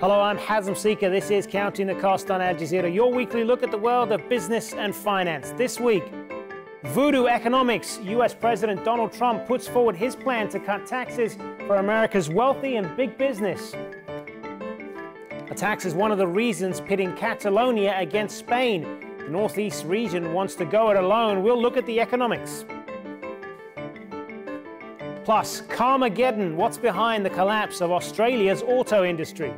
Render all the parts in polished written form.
Hello, I'm Hazem Seeker. This is Counting the Cost on Al Jazeera, your weekly look at the world of business and finance. This week, voodoo economics. U.S. President Donald Trump puts forward his plan to cut taxes for America's wealthy and big business. A tax is one of the reasons pitting Catalonia against Spain. The northeast region wants to go it alone. We'll look at the economics. Plus, Carmageddon, what's behind the collapse of Australia's auto industry?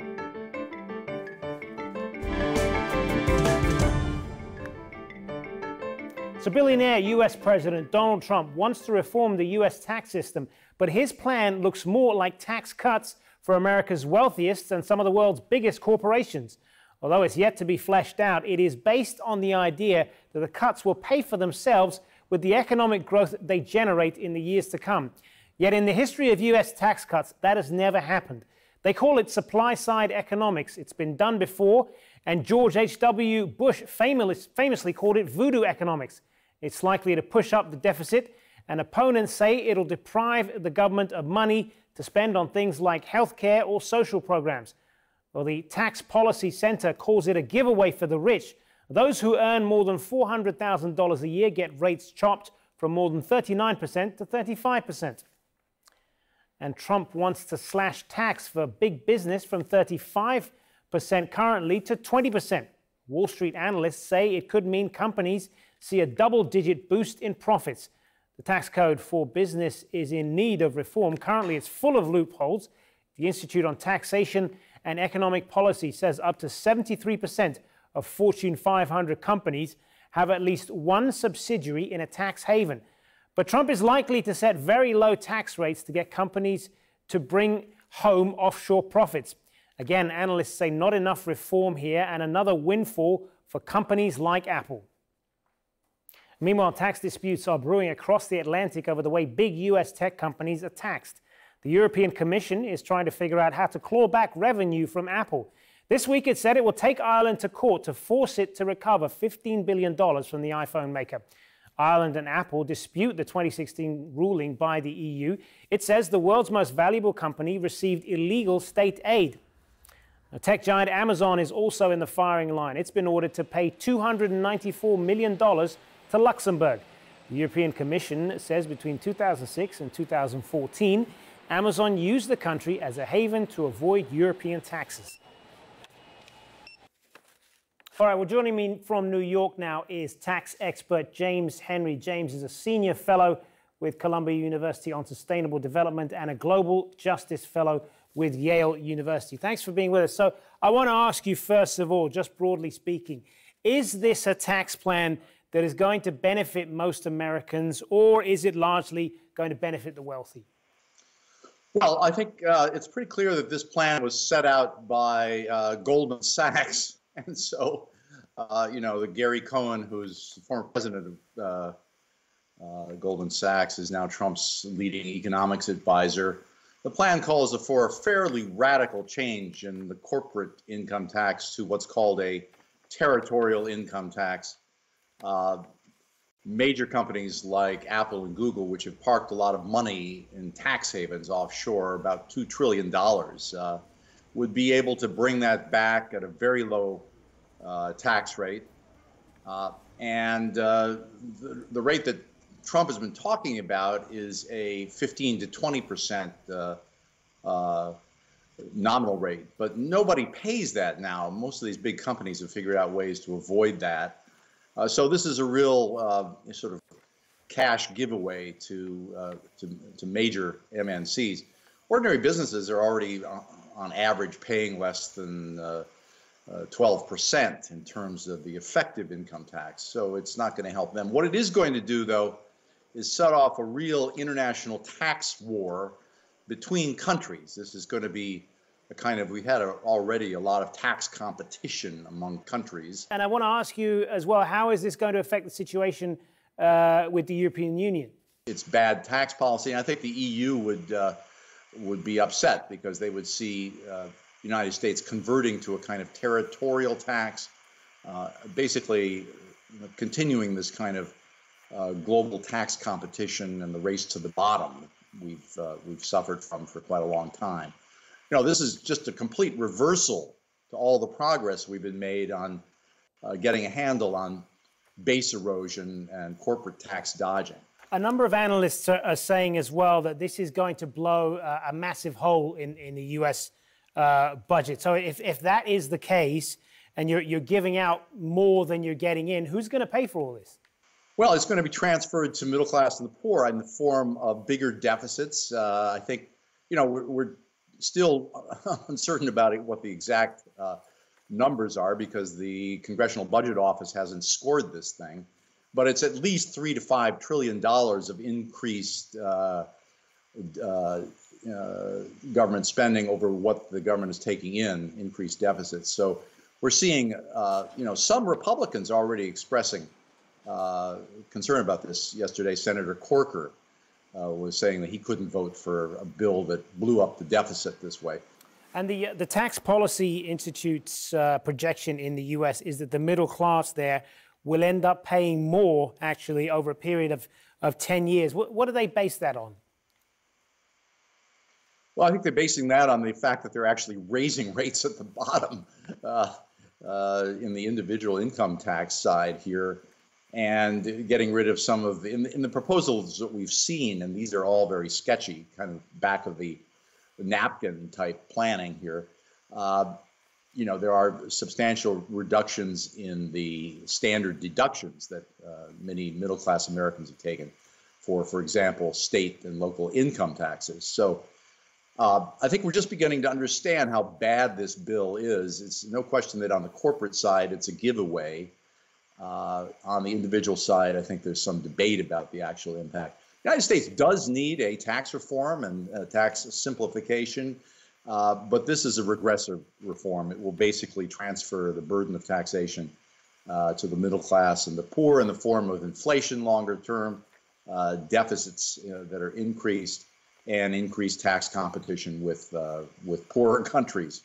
So billionaire US President Donald Trump wants to reform the US tax system, but his plan looks more like tax cuts for America's wealthiest and some of the world's biggest corporations. Although it's yet to be fleshed out, it is based on the idea that the cuts will pay for themselves with the economic growth they generate in the years to come. Yet in the history of US tax cuts, that has never happened. They call it supply-side economics. It's been done before, and George H.W. Bush famously called it voodoo economics. It's likely to push up the deficit, and opponents say it'll deprive the government of money to spend on things like healthcare or social programs. Well, the Tax Policy Center calls it a giveaway for the rich. Those who earn more than $400,000 a year get rates chopped from more than 39% to 35%. And Trump wants to slash tax for big business from 35% currently to 20%. Wall Street analysts say it could mean companies see a double-digit boost in profits. The tax code for business is in need of reform. Currently, it's full of loopholes. The Institute on Taxation and Economic Policy says up to 73% of Fortune 500 companies have at least one subsidiary in a tax haven. But Trump is likely to set very low tax rates to get companies to bring home offshore profits. Again, analysts say not enough reform here and another windfall for companies like Apple. Meanwhile, tax disputes are brewing across the Atlantic over the way big US tech companies are taxed. The European Commission is trying to figure out how to claw back revenue from Apple. This week it said it will take Ireland to court to force it to recover $15 billion from the iPhone maker. Ireland and Apple dispute the 2016 ruling by the EU. It says the world's most valuable company received illegal state aid. Now, tech giant Amazon is also in the firing line. It's been ordered to pay $294 million to Luxembourg. The European Commission says between 2006 and 2014, Amazon used the country as a haven to avoid European taxes. All right, well, joining me from New York now is tax expert James Henry. James is a senior fellow with Columbia University on sustainable development and a global justice fellow with Yale University. Thanks for being with us. So I want to ask you, first of all, just broadly speaking, is this a tax plan that is going to benefit most Americans, or is it largely going to benefit the wealthy? Well, I think it's pretty clear that this plan was set out by Goldman Sachs. And so, the Gary Cohen, who's the former president of Goldman Sachs, is now Trump's leading economics advisor. The plan calls for a fairly radical change in the corporate income tax to what's called a territorial income tax. Major companies like Apple and Google, which have parked a lot of money in tax havens offshore, about $2 trillion, would be able to bring that back at a very low tax rate. And the rate that Trump has been talking about is a 15 to 20% nominal rate. But nobody pays that now. Most of these big companies have figured out ways to avoid that. So this is a real sort of cash giveaway to major MNCs. Ordinary businesses are already, on average, paying less than 12% in terms of the effective income tax. So it's not going to help them. What it is going to do, though, is set off a real international tax war between countries. This is going to be we had already a lot of tax competition among countries. And I want to ask you as well, how is this going to affect the situation with the European Union? It's bad tax policy, and I think the EU would be upset because they would see the United States converting to a kind of territorial tax, basically continuing this kind of global tax competition and the race to the bottom we've suffered from for quite a long time. This is just a complete reversal to all the progress we've been made on getting a handle on base erosion and corporate tax dodging. A number of analysts are saying as well that this is going to blow a massive hole in the U.S. Budget. So if that is the case, and you're giving out more than you're getting in, who's going to pay for all this? Well, it's going to be transferred to middle class and the poor in the form of bigger deficits. I think, we're still uncertain about what the exact numbers are because the Congressional Budget Office hasn't scored this thing. But it's at least $3 to $5 trillion of increased government spending over what the government is taking in, increased deficits. So we're seeing, some Republicans already expressing concern about this. Yesterday, Senator Corker was saying that he couldn't vote for a bill that blew up the deficit this way. And the Tax Policy Institute's projection in the U.S. is that the middle class there will end up paying more, actually, over a period of 10 years. What do they base that on? Well, I think they're basing that on the fact that they're actually raising rates at the bottom in the individual income tax side here and getting rid of some of in the proposals that we've seen, and these are all very sketchy, kind of back of the napkin type planning here. There are substantial reductions in the standard deductions that many middle-class Americans have taken for example, state and local income taxes. So I think we're just beginning to understand how bad this bill is. It's no question that on the corporate side, it's a giveaway. On the individual side, I think there's some debate about the actual impact. The United States does need a tax reform and tax simplification. But this is a regressive reform. It will basically transfer the burden of taxation to the middle class and the poor in the form of inflation longer term, deficits that are increased, and increased tax competition with poorer countries.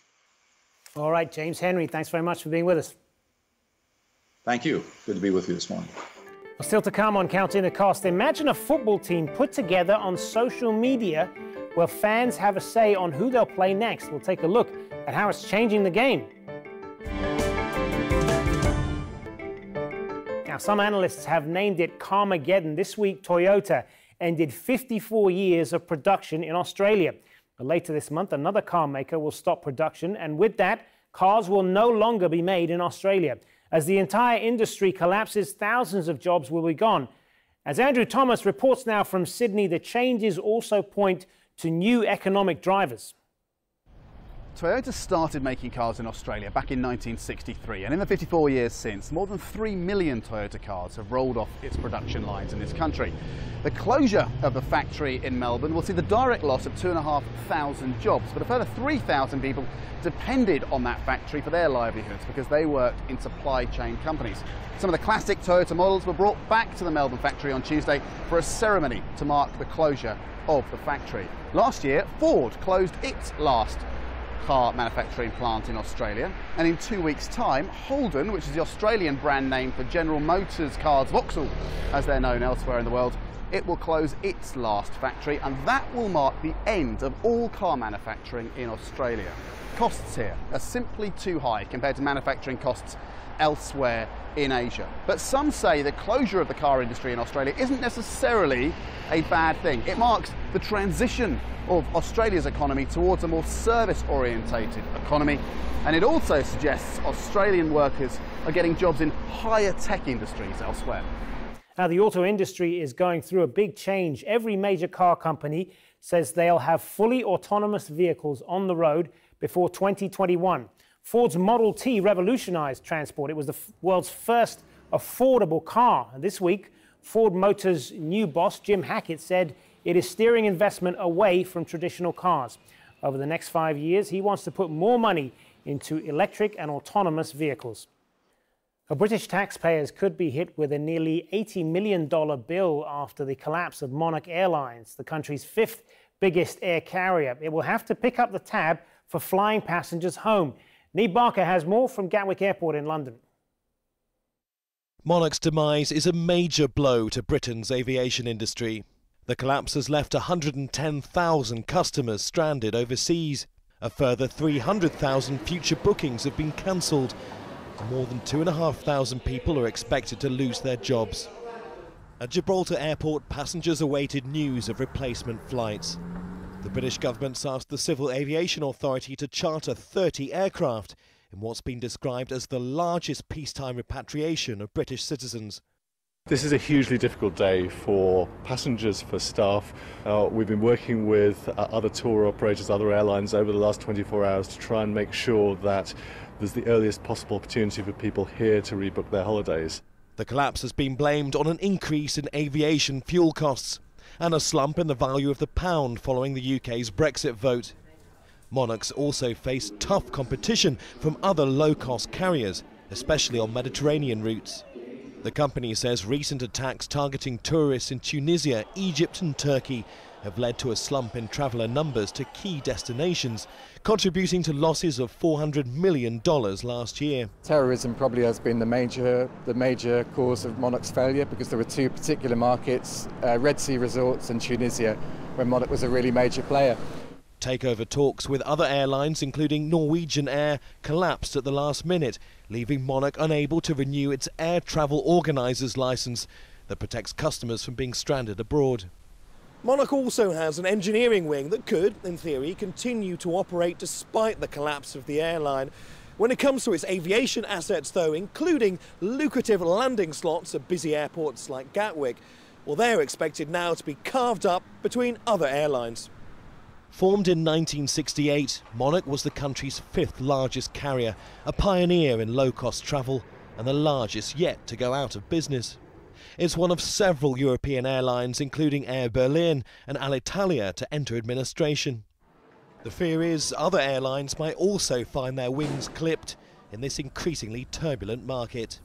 All right, James Henry, thanks very much for being with us. Thank you. Good to be with you this morning. Well, still to come on Counting the Cost, imagine a football team put together on social media where fans have a say on who they'll play next. We'll take a look at how it's changing the game. Now, some analysts have named it Carmageddon. This week, Toyota ended 54 years of production in Australia. But later this month, another car maker will stop production, and with that, cars will no longer be made in Australia. As the entire industry collapses, thousands of jobs will be gone. As Andrew Thomas reports now from Sydney, the changes also point to new economic drivers. Toyota started making cars in Australia back in 1963, and in the 54 years since, more than 3 million Toyota cars have rolled off its production lines in this country. The closure of the factory in Melbourne will see the direct loss of 2,500 jobs, but a further 3,000 people depended on that factory for their livelihoods because they worked in supply chain companies. Some of the classic Toyota models were brought back to the Melbourne factory on Tuesday for a ceremony to mark the closure of the factory. Last year, Ford closed its last car manufacturing plant in Australia, and in 2 weeks' time, Holden, which is the Australian brand name for General Motors cars, Vauxhall, as they're known elsewhere in the world, it will close its last factory, and that will mark the end of all car manufacturing in Australia. Costs here are simply too high compared to manufacturing costs elsewhere in Asia. But some say the closure of the car industry in Australia isn't necessarily a bad thing. It marks the transition of Australia's economy towards a more service-orientated economy, and it also suggests Australian workers are getting jobs in higher tech industries elsewhere. Now, the auto industry is going through a big change. Every major car company says they'll have fully autonomous vehicles on the road before 2021. Ford's Model T revolutionized transport. It was the world's first affordable car. And this week, Ford Motors' new boss, Jim Hackett, said it is steering investment away from traditional cars. Over the next 5 years, he wants to put more money into electric and autonomous vehicles. British taxpayers could be hit with a nearly $80 million bill after the collapse of Monarch Airlines, the country's fifth biggest air carrier. It will have to pick up the tab for flying passengers home. Niamh Barker has more from Gatwick Airport in London. Monarch's demise is a major blow to Britain's aviation industry. The collapse has left 110,000 customers stranded overseas. A further 300,000 future bookings have been cancelled. More than 2,500 people are expected to lose their jobs. At Gibraltar Airport, passengers awaited news of replacement flights. The British government's asked the Civil Aviation Authority to charter 30 aircraft in what's been described as the largest peacetime repatriation of British citizens. This is a hugely difficult day for passengers, for staff. We've been working with other tour operators, other airlines over the last 24 hours to try and make sure that there's the earliest possible opportunity for people here to rebook their holidays. The collapse has been blamed on an increase in aviation fuel costs and a slump in the value of the pound following the UK's Brexit vote. Monarchs also face tough competition from other low-cost carriers, especially on Mediterranean routes. The company says recent attacks targeting tourists in Tunisia, Egypt and Turkey have led to a slump in traveller numbers to key destinations, contributing to losses of $400 million last year. Terrorism probably has been the major cause of Monarch's failure, because there were two particular markets, Red Sea resorts and Tunisia, where Monarch was a really major player. Takeover talks with other airlines, including Norwegian Air, collapsed at the last minute, leaving Monarch unable to renew its air travel organisers licence that protects customers from being stranded abroad. Monarch also has an engineering wing that could, in theory, continue to operate despite the collapse of the airline. When it comes to its aviation assets, though, including lucrative landing slots at busy airports like Gatwick, well, they're expected now to be carved up between other airlines. Formed in 1968, Monarch was the country's 5th largest carrier, a pioneer in low-cost travel and the largest yet to go out of business. It's one of several European airlines, including Air Berlin and Alitalia, to enter administration. The fear is other airlines might also find their wings clipped in this increasingly turbulent market.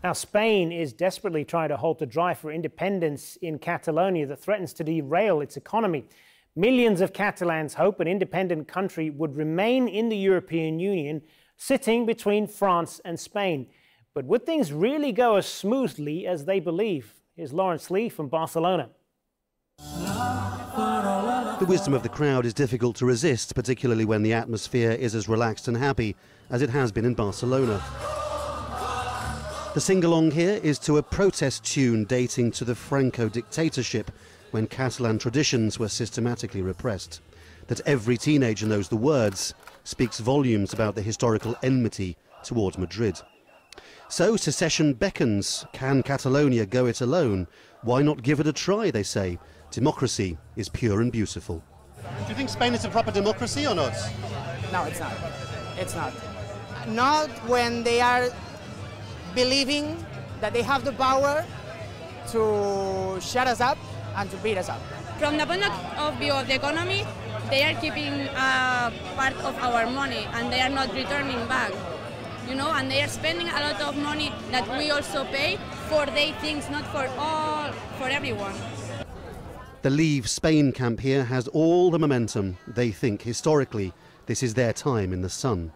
Now, Spain is desperately trying to halt a drive for independence in Catalonia that threatens to derail its economy. Millions of Catalans hope an independent country would remain in the European Union, sitting between France and Spain. But would things really go as smoothly as they believe? Here's Lawrence Lee from Barcelona. The wisdom of the crowd is difficult to resist, particularly when the atmosphere is as relaxed and happy as it has been in Barcelona. The sing-along here is to a protest tune dating to the Franco dictatorship, when Catalan traditions were systematically repressed. That every teenager knows the words speaks volumes about the historical enmity towards Madrid. So secession beckons. Can Catalonia go it alone? Why not give it a try, they say. Democracy is pure and beautiful. Do you think Spain is a proper democracy or not? No, it's not. It's not. Not when they are believing that they have the power to shut us up and to beat us up. From the point of view of the economy, they are keeping part of our money and they are not returning back. You know, and they are spending a lot of money that we also pay for their things, not for everyone. The Leave Spain camp here has all the momentum. They think historically this is their time in the sun.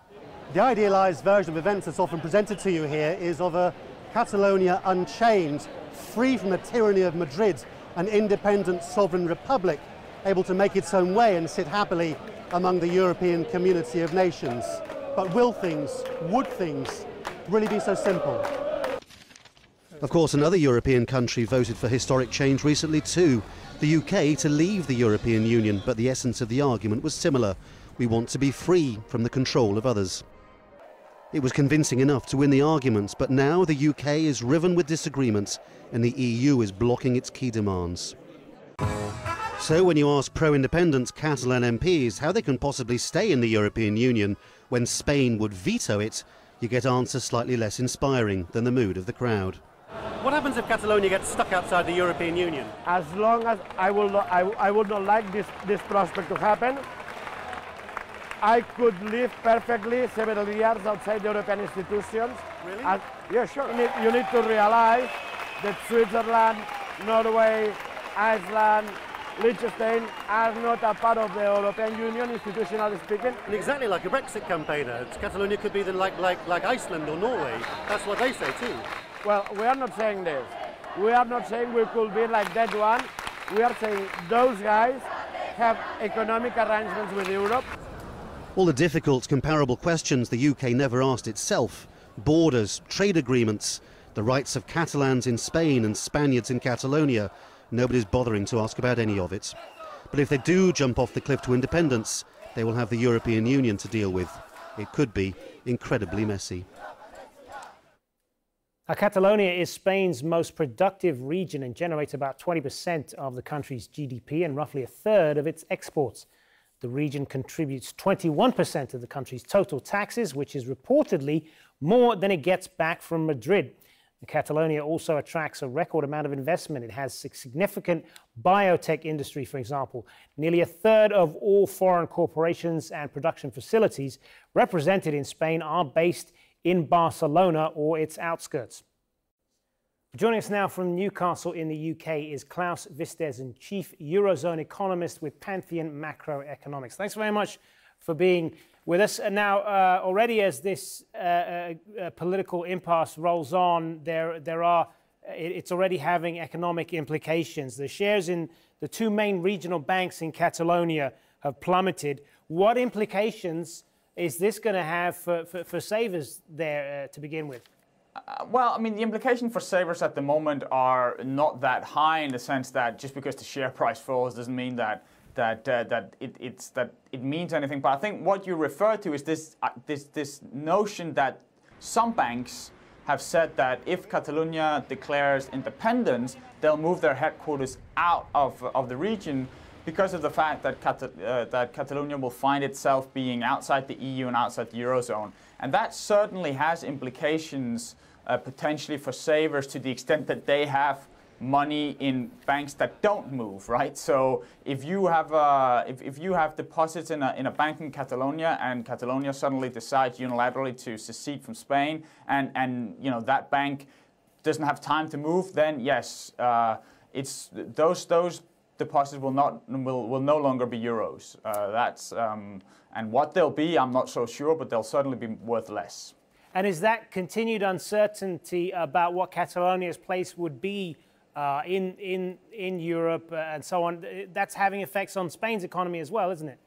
The idealised version of events that's often presented to you here is of a Catalonia unchained, free from the tyranny of Madrid, an independent sovereign republic, able to make its own way and sit happily among the European community of nations. But would things really be so simple? Of course, another European country voted for historic change recently too, the UK to leave the European Union, but the essence of the argument was similar. We want to be free from the control of others. It was convincing enough to win the argument, but now the UK is riven with disagreements and the EU is blocking its key demands. So when you ask pro-independence Catalan MPs how they can possibly stay in the European Union when Spain would veto it, you get answers slightly less inspiring than the mood of the crowd. What happens if Catalonia gets stuck outside the European Union? As long as I would not like this prospect to happen, I could live perfectly several years outside the European institutions. Really? Yeah, sure. You need to realize that Switzerland, Norway, Iceland, Liechtenstein are not a part of the European Union, institutionally speaking. And exactly like a Brexit campaigner, Catalonia could be then like Iceland or Norway. That's what they say too. Well, we are not saying this. We are not saying we could be like that one. We are saying those guys have economic arrangements with Europe. All the difficult, comparable questions the UK never asked itself: borders, trade agreements, the rights of Catalans in Spain and Spaniards in Catalonia. Nobody's bothering to ask about any of it. But if they do jump off the cliff to independence, they will have the European Union to deal with. It could be incredibly messy. Catalonia is Spain's most productive region and generates about 20% of the country's GDP and roughly a third of its exports. The region contributes 21% of the country's total taxes, which is reportedly more than it gets back from Madrid. Catalonia also attracts a record amount of investment. It has a significant biotech industry, for example. Nearly a third of all foreign corporations and production facilities represented in Spain are based in Barcelona or its outskirts. Joining us now from Newcastle in the UK is Klaus Vistesen, Chief Eurozone Economist with Pantheon Macroeconomics. Thanks very much for being with us. And now, already as this political impasse rolls on, it's already having economic implications. The shares in the two main regional banks in Catalonia have plummeted. What implications is this going to have for savers there to begin with? Well, I mean, the implications for savers at the moment are not that high, in the sense that just because the share price falls doesn't mean that it means anything. But I think what you refer to is this notion that some banks have said that if Catalonia declares independence, they'll move their headquarters out of the region, because of the fact that Catalonia will find itself being outside the EU and outside the Eurozone. And that certainly has implications potentially for savers, to the extent that they have money in banks that don't move, right? So if you have if you have deposits in a bank in Catalonia, and Catalonia suddenly decides unilaterally to secede from Spain, and you know that bank doesn't have time to move, then yes, it's those deposits will no longer be euros. And what they'll be, I'm not so sure, but they'll certainly be worth less. And is that continued uncertainty about what Catalonia's place would be in Europe and so on, that's having effects on Spain's economy as well, isn't it?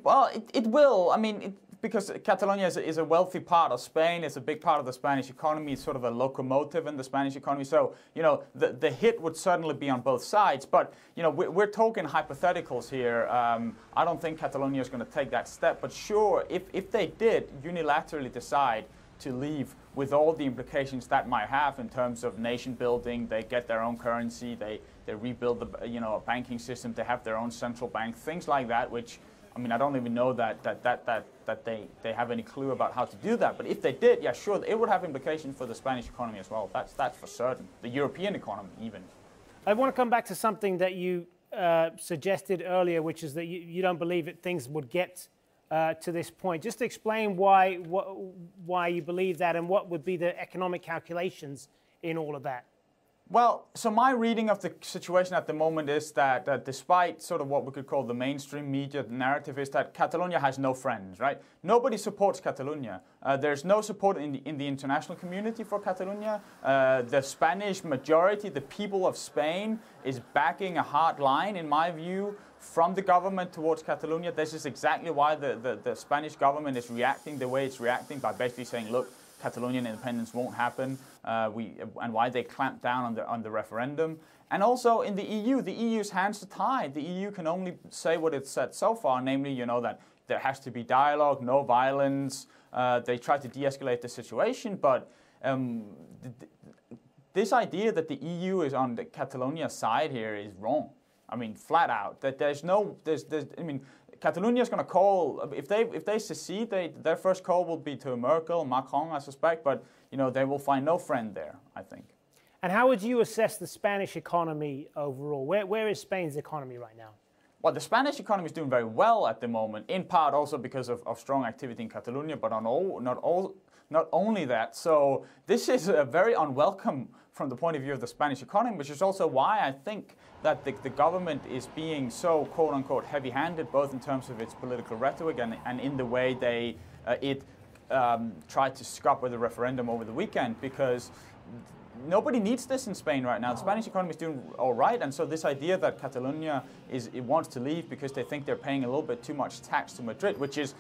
Well, it will. I mean, because Catalonia is a wealthy part of Spain, it's a big part of the Spanish economy, it's sort of a locomotive in the Spanish economy. So, you know, the hit would certainly be on both sides. But, you know, we're talking hypotheticals here. I don't think Catalonia is going to take that step. But sure, if they did unilaterally decide to leave, with all the implications that might have in terms of nation building, they get their own currency, they rebuild the a banking system, they have their own central bank, things like that, which, I mean, I don't even know that they have any clue about how to do that. But if they did, yeah, sure, it would have implications for the Spanish economy as well. That's for certain. The European economy, even. I want to come back to something that you suggested earlier, which is that you don't believe that things would get to this point. Just explain why you believe that, and what would be the economic calculations in all of that. Well, so my reading of the situation at the moment is that despite sort of what we could call the mainstream media, the narrative is that Catalonia has no friends, right? Nobody supports Catalonia. There's no support in the international community for Catalonia. The Spanish majority, the people of Spain, is backing a hard line, in my view, from the government towards Catalonia. This is exactly why the Spanish government is reacting the way it's reacting, by basically saying, look, Catalonian independence won't happen, and why they clamped down on the referendum. And also in the EU's hands are tied. The EU can only say what it's said so far, namely, that there has to be dialogue, no violence. They try to de-escalate the situation, but this idea that the EU is on the Catalonia side here is wrong. I mean, flat out. That Catalonia is going to call, if they secede, their first call will be to Merkel, Macron, I suspect, but they will find no friend there, I think. And how would you assess the Spanish economy overall? Where is Spain's economy right now? Well, the Spanish economy is doing very well at the moment, in part also because of strong activity in Catalonia, but not only that. So this is very unwelcome from the point of view of the Spanish economy, which is also why I think that the government is being so quote-unquote heavy-handed, both in terms of its political rhetoric and in the way it tried to scupper the referendum over the weekend, because nobody needs this in Spain right now. The Spanish economy is doing all right, and so this idea that Catalonia wants to leave because they think they're paying a little bit too much tax to Madrid, which is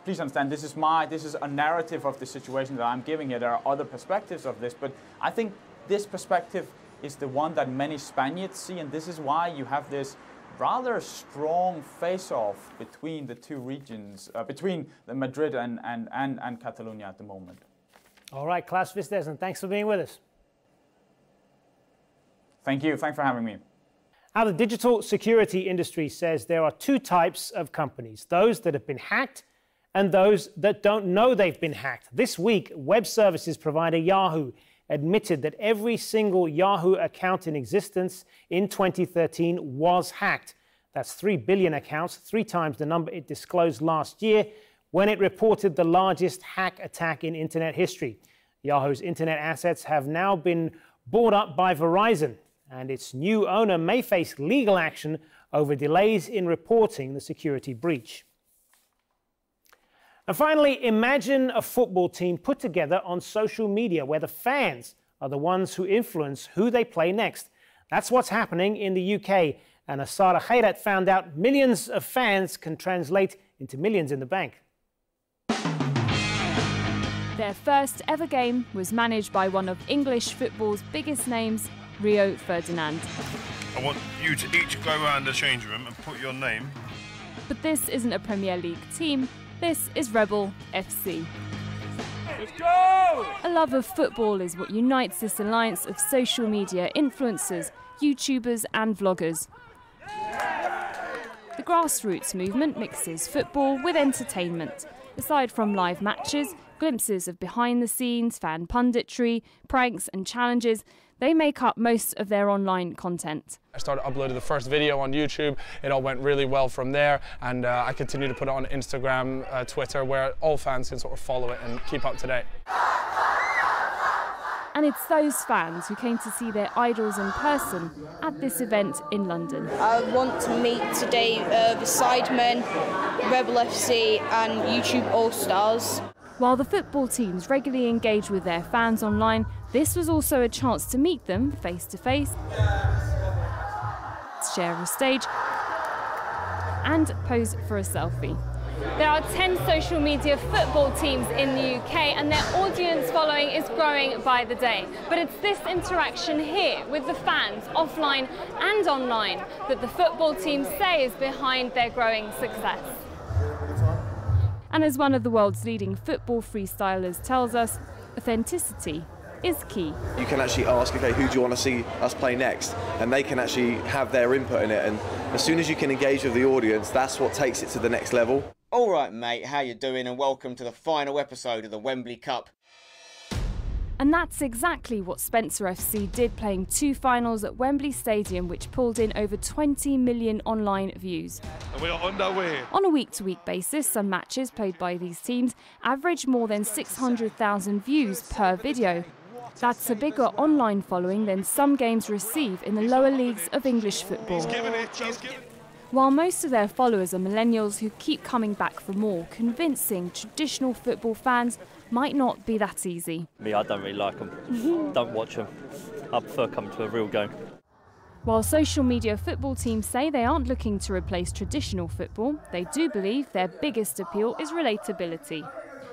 please understand, this is a narrative of the situation that I'm giving here. There are other perspectives of this, but I think this perspective is the one that many Spaniards see, and this is why you have this rather strong face-off between the two regions, between Madrid and Catalonia at the moment. All right, Klaus Vistesen, thanks for being with us. Thank you. Thanks for having me. Now, the digital security industry says there are two types of companies, those that have been hacked and those that don't know they've been hacked. This week, web services provider Yahoo admitted that every single Yahoo account in existence in 2013 was hacked. That's 3 billion accounts, 3 times the number it disclosed last year when it reported the largest hack attack in internet history. Yahoo's internet assets have now been bought up by Verizon, and its new owner may face legal action over delays in reporting the security breach. And finally, imagine a football team put together on social media where the fans are the ones who influence who they play next. That's what's happening in the UK. And as Sarah Khairat found out, millions of fans can translate into millions in the bank. Their first ever game was managed by one of English football's biggest names, Rio Ferdinand. I want you to each go around the change room and put your name. But this isn't a Premier League team. This is Rebel FC. Let's go! A love of football is what unites this alliance of social media influencers, YouTubers and vloggers. The grassroots movement mixes football with entertainment. Aside from live matches, glimpses of behind the scenes, fan punditry, pranks and challenges, they make up most of their online content. I started uploading the first video on YouTube. It all went really well from there, and I continue to put it on Instagram, Twitter, where all fans can sort of follow it and keep up to date. And it's those fans who came to see their idols in person at this event in London. I want to meet today the Sidemen, Rebel FC and YouTube All-Stars. While the football teams regularly engage with their fans online, this was also a chance to meet them face to face, share a stage and pose for a selfie. There are 10 social media football teams in the UK and their audience following is growing by the day. But it's this interaction here with the fans, offline and online, that the football teams say is behind their growing success. And as one of the world's leading football freestylers tells us, authenticity is key. You can actually ask, okay, who do you want to see us play next? And they can actually have their input in it. And as soon as you can engage with the audience, that's what takes it to the next level. All right, mate, how you doing? And welcome to the final episode of the Wembley Cup. And that's exactly what Spencer FC did, playing 2 finals at Wembley Stadium, which pulled in over 20 million online views. And we are on our way. On a week-to-week basis, some matches played by these teams average more than 600,000 views per video. That's a bigger online following than some games receive in the lower leagues of English football. While most of their followers are millennials who keep coming back for more, convincing traditional football fans might not be that easy. Me, I don't really like them. Don't watch them. I prefer coming to a real game. While social media football teams say they aren't looking to replace traditional football, they do believe their biggest appeal is relatability.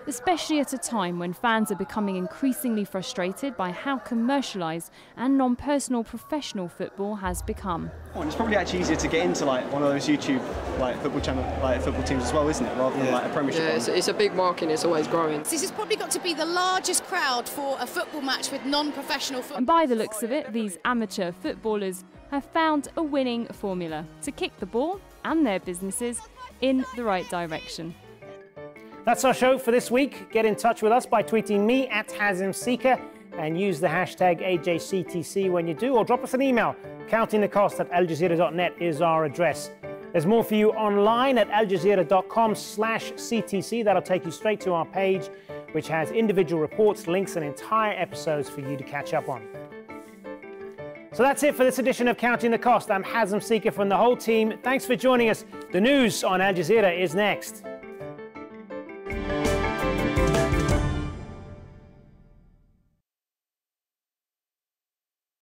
Especially at a time when fans are becoming increasingly frustrated by how commercialised and non-personal professional football has become. Oh, and it's probably actually easier to get into like one of those YouTube football teams as well, isn't it, rather than like a Premiership one. It's a big market and it's always growing. This has probably got to be the largest crowd for a football match with non-professional football. And by the looks of it, these amateur footballers have found a winning formula to kick the ball and their businesses in the right direction. That's our show for this week. Get in touch with us by tweeting me at Hazem Seeker and use the hashtag AJCTC when you do, or drop us an email. countingthecost@aljazeera.net is our address. There's more for you online at aljazeera.com/CTC. That'll take you straight to our page, which has individual reports, links, and entire episodes for you to catch up on. So that's it for this edition of Counting the Cost. I'm Hazem Seeker from the whole team. Thanks for joining us. The news on Al Jazeera is next.